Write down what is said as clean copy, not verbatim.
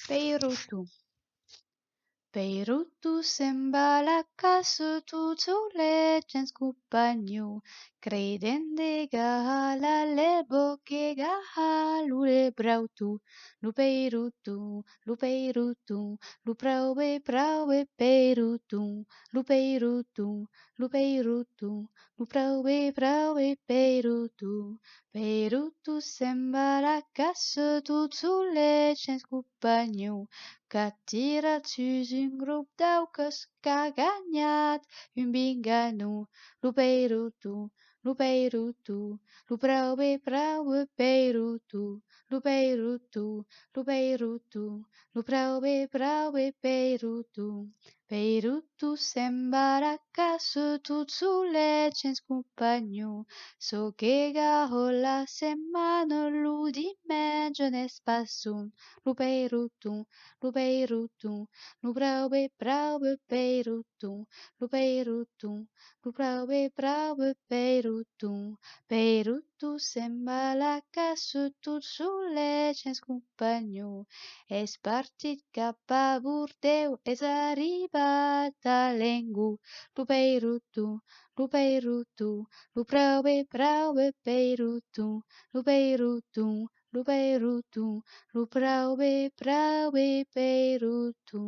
Peirutu. Peirutu sembra caso tutto le gens compagno, credende gahala le bocche gahalu le brautu, lu peirutu, lu praube peirutu, lu peirutu, lu praube peirutu, peirutu sembra caso tutto le gens compagno, Catira un grup d'auques que ha guanyat un bingano. Lupeirutu, lupeirutu, prou bé peirutu, lupeirutu, prou bé peirutu. Peirutu s'embaracca su tot solet gens compagnon, so que gahola setmana lu diumenge n'és pas un. Lupeirutu, Lupeirutu, Lupraube praube peirutu, Lupeirutu, praube peirutu, Peirutu s'embalaca su tot solet gens compagnon, és partit cap a Bordeu, és arribat a l'Engu, Lupeirutu, Lupeirutu, praube peirutu, Lupeirutu, Lupeirutu, lu praube peirutu.